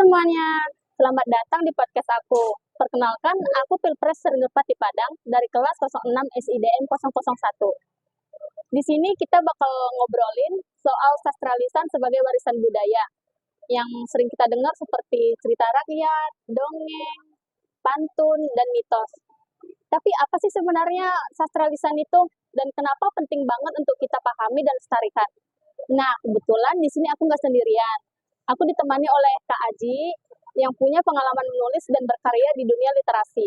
semuanya, selamat datang di podcast aku. Perkenalkan, aku Pilpres Seringerpati Padang dari kelas 06 SIDN 001. Di sini kita bakal ngobrolin soal sastra lisan sebagai warisan budaya yang sering kita dengar seperti cerita rakyat, dongeng, pantun, dan mitos. Tapi apa sih sebenarnya sastra lisan itu dan kenapa penting banget untuk kita pahami dan lestarikan? Nah, kebetulan di sini aku nggak sendirian. Aku ditemani oleh Kak Aji yang punya pengalaman menulis dan berkarya di dunia literasi.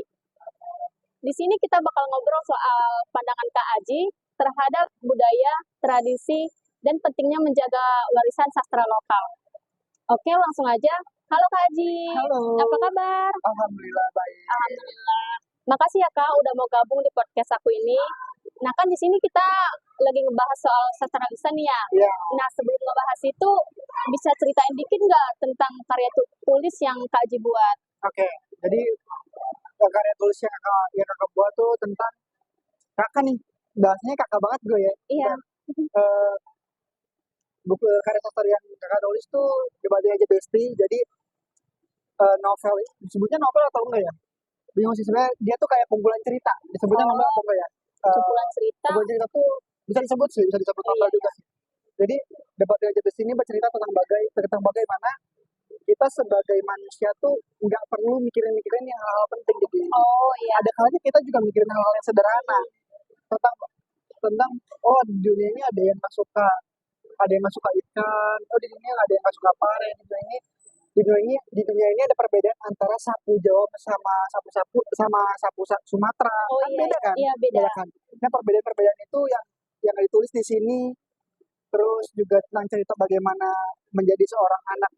Di sini kita bakal ngobrol soal pandangan Kak Aji terhadap budaya, tradisi, dan pentingnya menjaga warisan sastra lokal. Oke, langsung aja. Halo Kak Aji. Halo. Apa kabar? Alhamdulillah baik. Alhamdulillah. Makasih ya Kak udah mau gabung di podcast aku ini. Nah kan di sini kita lagi ngebahas soal sastra lisan nih ya. Iya. Nah sebelum ngebahas itu bisa ceritain dikit nggak tentang karya tulis yang Kak Aji buat? Oke. Jadi karya tulis yang kakak buat tuh tentang kakak nih. Bahasanya kakak banget gue ya. Iya. Buku karya sastra yang kakak tulis tuh Dibanding Aja Besti. Jadi novel, disebutnya novel atau enggak ya? Bingung sih sebenarnya. Dia tuh kayak kumpulan cerita. Disebutnya novel atau enggak ya? Kumpulan cerita. Kumpulan cerita tuh bisa disebut novel iya. juga sih. Jadi Dibanding Aja Besti ini bercerita tentang bagaimana kita sebagai manusia tuh nggak perlu mikirin yang hal-hal penting gitu. Oh iya. Ada kalanya kita juga mikirin hal-hal yang sederhana tentang di dunia ini ada yang nggak suka ikan, di dunia ada yang nggak suka pare, di dunia ini ada perbedaan antara sapu Jawa sama sapu Sumatera. Oh Kan iya. beda kan? Iya beda. Kan? Nah perbedaan itu yang ditulis di sini. Terus juga tentang cerita bagaimana menjadi seorang anak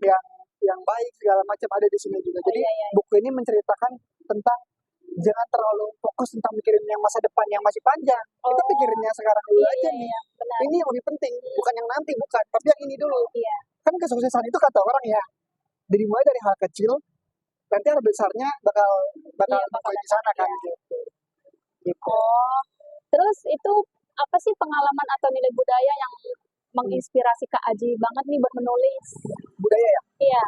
yang baik segala macam ada di sini juga. Jadi buku ini menceritakan tentang jangan terlalu fokus tentang mikirin yang masa depan yang masih panjang. Kita pikirinnya sekarang dulu aja nih. Benar. Ini yang lebih penting, bukan yang nanti, tapi yang ini dulu. Iya. Kan kesuksesan itu kata orang ya, dimulai dari hal kecil, nanti hal besarnya bakal di sana kan gitu. Oh, terus itu apa sih pengalaman atau nilai budaya yang menginspirasi Kak Aji banget nih buat menulis? Budaya ya? Iya.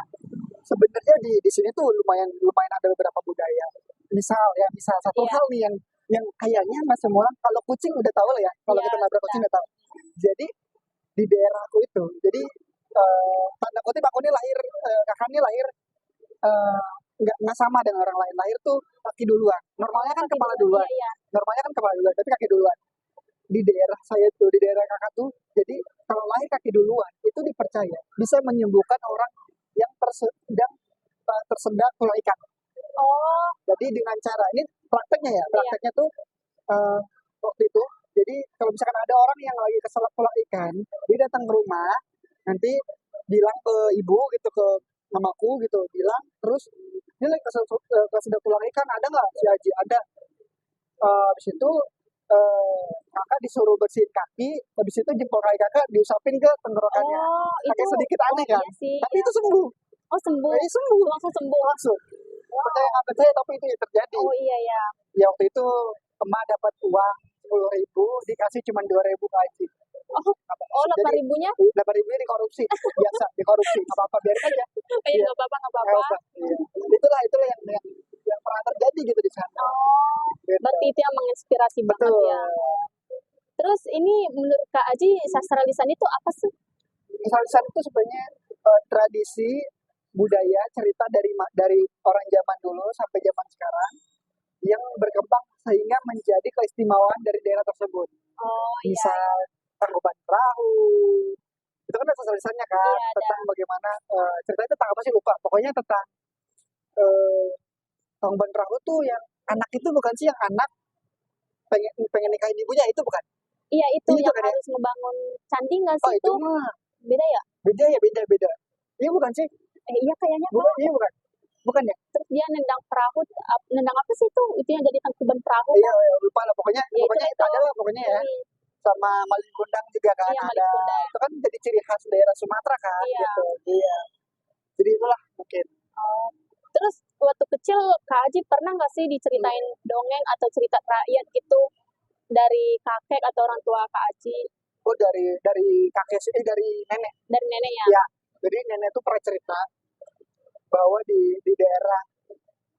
Sebenarnya di sini tuh lumayan ada beberapa budaya. Misal satu hal nih yang kayaknya nggak semua. Kalau kucing udah tahu lah ya. Kalau kita nabrak kucing udah tahu. Jadi di daerahku itu, jadi tanda kutip aku nih lahir, kakak nih lahir nggak sama dengan orang lain. Lahir tuh kaki duluan. Normalnya kan kepala duluan. Iya. Normalnya kan kepala duluan, tapi kaki duluan. Di daerah saya tuh, di daerah kakak tuh, jadi kalau lahir kaki duluan itu dipercaya bisa menyembuhkan orang yang tersendat tulang ikan. Oh. Jadi dengan cara ini prakteknya tuh waktu itu. Jadi kalau misalkan ada orang yang lagi keselak tulang ikan, dia datang ke rumah, nanti bilang ke ibu gitu, ke mamaku gitu, bilang terus dia lagi kesedot tulang ikan, ada nggak si Haji? Ada. Habis itu kakak disuruh bersihin kaki, habis itu jempol kaki kakak diusapin ke tenggorokannya. Agak sedikit aneh kan? Iya sih, tapi itu sembuh. Oh sembuh? Jadi sembuh. Langsung sembuh? Langsung. Percaya nggak percaya, tapi itu yang terjadi. Oh iya ya. Ya waktu itu emak dapat uang 10.000, dikasih cuma 2.000 Haji. Oh 8.000-nya? 8.000-nya dikorupsi. Biasa, dikorupsi. Nggak apa-apa, biarin aja. Nggak apa-apa. Itulah yang pernah terjadi gitu di sana. Oh, berarti itu yang menginspirasi banget ya. Terus ini menurut Kak Aji, sastra lisan itu apa sih? Sastra lisan itu sebenarnya tradisi, budaya, cerita dari orang zaman dulu sampai zaman sekarang yang berkembang sehingga menjadi keistimewaan dari daerah tersebut. Oh iya. Misal Tangkuban Perahu, itu kan sastra lisannya kan, tentang bagaimana ceritanya tentang apa sih lupa. Pokoknya tentang Tangkuban Perahu tuh yang anak itu bukan sih yang anak pengen nikahin ibunya, itu bukan? Iya itu yang kan harus ngebangun candi nggak sih? Itu mah beda ya? Beda. Iya bukan sih? Iya kayaknya bukan ya? Terus dia nendang perahu, nendang apa sih itu? Itu yang jadi Tangkuban Perahu. Iya, lupa lah pokoknya itu ada lah pokoknya ya. Sama Malin Kundang juga kan ada. Itu kan jadi ciri khas daerah Sumatera kan gitu. Iya. Jadi itulah mungkin. Oh. Terus waktu kecil Kak Aji pernah nggak sih diceritain dongeng atau cerita rakyat gitu dari kakek atau orang tua Kak Aji? Oh dari kakek dari nenek. Dari nenek ya? Iya. Jadi nenek tuh pernah cerita bahwa di daerah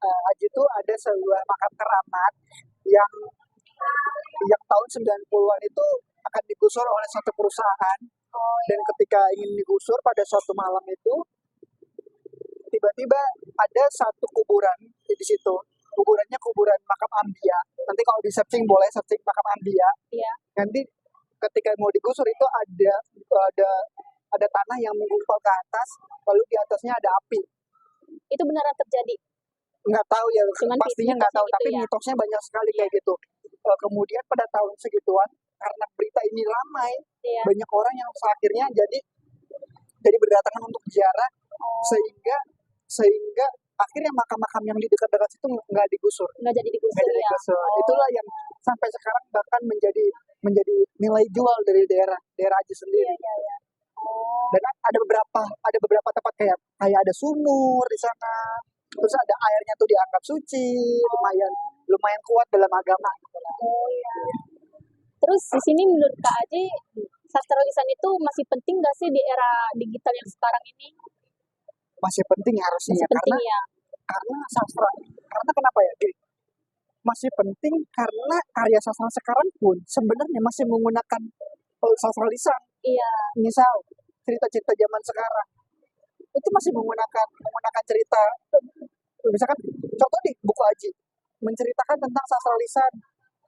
Aji itu ada sebuah makam keramat yang tahun 90-an itu akan digusur oleh satu perusahaan. Dan ketika ingin digusur pada suatu malam itu, tiba-tiba ada satu kuburan di situ. Kuburannya kuburan makam Ambia. Nanti kalau di searching boleh searching makam Ambia. Iya. Nanti ketika mau digusur itu ada tanah yang menggumpal ke atas, lalu di atasnya ada api. Itu beneran terjadi? Nggak tahu ya, Cuman pastinya nggak tahu, gitu tapi ya. mitosnya banyak sekali kayak gitu. Kemudian pada tahun segituan, karena berita ini ramai, Iya. banyak orang yang akhirnya jadi berdatangan untuk ziarah, sehingga akhirnya makam-makam yang di dekat-dekat situ nggak digusur. Nggak jadi digusur Nggak jadi ya? digusur. Itulah yang sampai sekarang bahkan menjadi nilai jual dari daerah Aji sendiri. Iya. Dan ada beberapa tempat kayak ada sumur di sana, terus ada airnya tuh dianggap suci, lumayan kuat dalam agama. Terus di sini menurut Kak Aji, sastra lisan itu masih penting nggak sih di era digital yang sekarang ini? Masih penting harusnya, Masih penting ya? karena sastra, karena kenapa ya? Masih penting karena karya sastra sekarang pun sebenarnya masih menggunakan sastra lisan. Iya. Misal cerita-cerita zaman sekarang itu masih menggunakan cerita, misalkan contoh di buku Aji menceritakan tentang sastra lisan.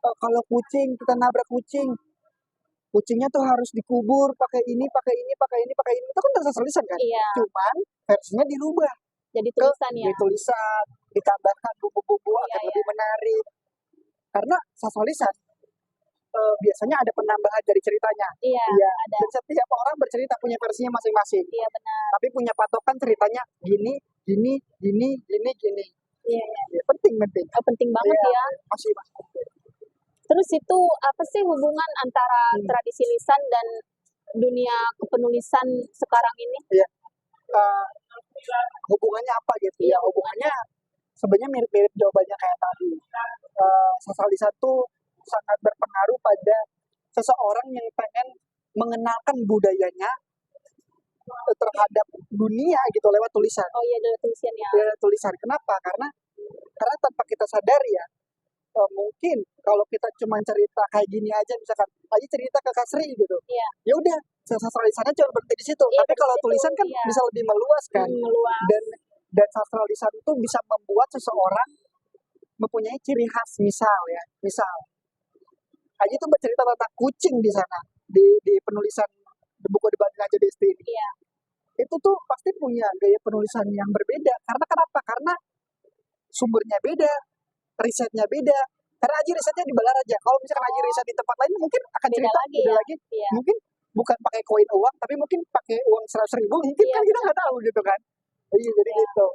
Kalau kucing, kita nabrak kucingnya tuh harus dikubur pakai ini, itu kan sastra lisan kan? Iya. Cuman versinya dirubah Jadi tulisan ya? jadi tulisan, ditambahkan bumbu-bumbu agar lebih menarik. Karena sastra lisan biasanya ada penambahan dari ceritanya. Iya, ada. Dan setiap orang bercerita punya versinya masing-masing. Iya, benar. Tapi punya patokan ceritanya gini. Iya. Ya, penting. Penting banget ya. Masih penting. Terus itu apa sih hubungan antara tradisi lisan dan dunia kepenulisan sekarang ini? Iya. Hubungannya apa gitu ya? Hubungannya sebenarnya mirip-mirip jawabannya kayak tadi. Sastra lisan tuh sangat berpengaruh pada seseorang yang pengen mengenalkan budayanya terhadap dunia gitu lewat tulisan. Oh iya, lewat tulisan ya. Lewat tulisan. Kenapa? Karena tanpa kita sadari ya, mungkin kalau kita cuma cerita kayak gini aja, misalkan aja cerita ke Kasri gitu, Iya. ya udah sastra lisannya cuma berhenti di situ. Iya, tapi kalau situ, tulisan kan iya. bisa lebih meluas kan. Meluas. Dan sastra lisan itu bisa membuat seseorang mempunyai ciri khas. Misal Aji itu bercerita tentang kucing di sana di penulisan buku debat Raja Desti ini. Iya. Itu tuh pasti punya gaya penulisan yang berbeda. Karena kenapa? Karena sumbernya beda, risetnya beda. Karena Aji risetnya di Balaraja. Kalau misalkan Aji riset di tempat lain mungkin akan Beda cerita lagi beda ya? lagi. Iya. Mungkin bukan pakai koin uang, tapi mungkin pakai uang 100.000. Mungkin Iya. kan kita nggak tahu gitu kan. Iya, jadi gitu.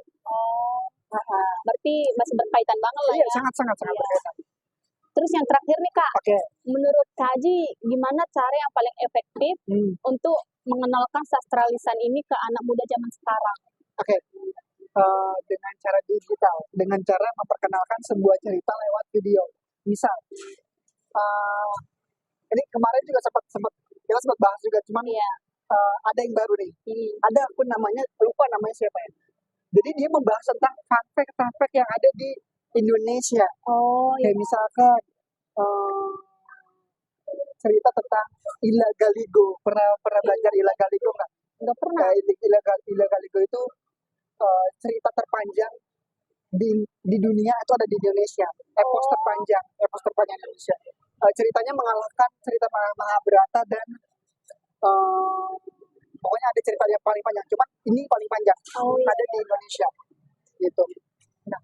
Berarti masih berkaitan banget lah Iya, ya? sangat Iya. berkaitan. Terus yang terakhir nih Kak, Oke. menurut Kak Haji, gimana cara yang paling efektif untuk mengenalkan sastra lisan ini ke anak muda zaman sekarang? Oke. Dengan cara digital, dengan cara memperkenalkan sebuah cerita lewat video. Misal, ini kemarin juga kita sempat bahas juga, cuman Iya. ada yang baru nih. Ada akun namanya, lupa namanya siapa ya. Jadi dia membahas tentang fun fact yang ada di Indonesia. Oh iya. Kayak misalkan cerita tentang Ila Galigo. Pernah belajar Ila Galigo nggak? Nggak pernah. Ila Galigo itu cerita terpanjang di dunia itu ada di Indonesia. Epos terpanjang Indonesia. Ceritanya mengalahkan cerita Mahabharata dan pokoknya ada cerita yang paling panjang. Cuma ini paling panjang. Ada di Indonesia. Gitu. Nah,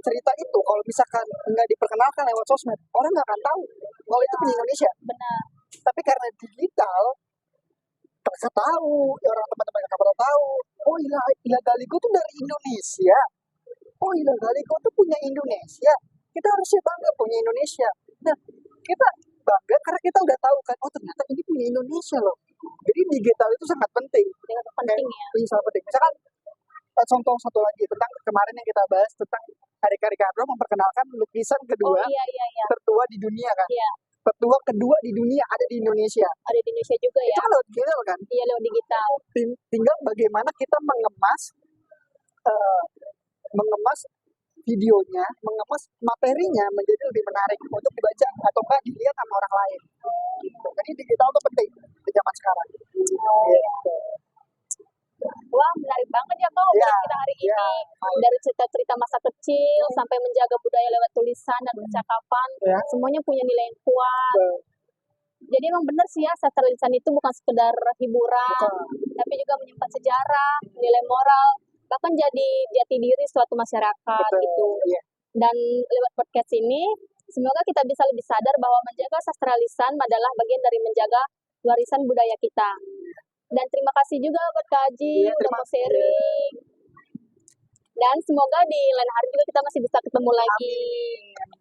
cerita itu kalau misalkan nggak diperkenalkan lewat sosmed, orang nggak akan tahu kalau itu punya Indonesia. Benar. Tapi karena digital, mereka tahu, orang teman-teman yang pernah tahu, oh Ila Galigo tuh dari Indonesia. Oh Ila Galigo tuh punya Indonesia. Kita harusnya bangga punya Indonesia. Nah, kita bangga karena kita udah tahu kan, oh ternyata ini punya Indonesia loh. Jadi digital itu sangat penting. Penting ya. Ini sangat penting. Misalkan contoh satu lagi tentang kemarin yang kita bahas tentang Hari-Hari Kadro memperkenalkan lukisan kedua tertua di dunia kan. Iya. Tertua kedua di dunia ada di Indonesia. Ada di Indonesia juga ya. Itu kan lewat digital kan. Iya, lewat digital. Tinggal bagaimana kita mengemas eh, mengemas videonya, mengemas materinya menjadi lebih menarik untuk dibaca atau enggak dilihat sama orang lain. Gitu. Jadi digital itu penting di zaman sekarang. Gitu. Wah, menarik banget ya Kak obrolan kita hari ini. Dari cerita-cerita masa kecil sampai menjaga budaya lewat tulisan dan percakapan, semuanya punya nilai yang kuat. Jadi emang benar sih ya, sastra lisan itu bukan sekedar hiburan, tapi juga menyimpan sejarah, nilai moral, bahkan jadi jati diri suatu masyarakat gitu. Dan lewat podcast ini, semoga kita bisa lebih sadar bahwa menjaga sastra lisan adalah bagian dari menjaga warisan budaya kita. Dan terima kasih juga buat Kak Haji udah mau sharing. Dan semoga di lain hari juga kita masih bisa ketemu lagi.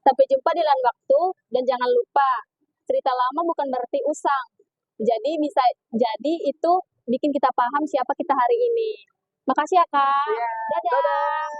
Sampai jumpa di lain waktu, dan jangan lupa, cerita lama bukan berarti usang. Jadi itu bikin kita paham siapa kita hari ini. Makasih ya Kak. Dadah.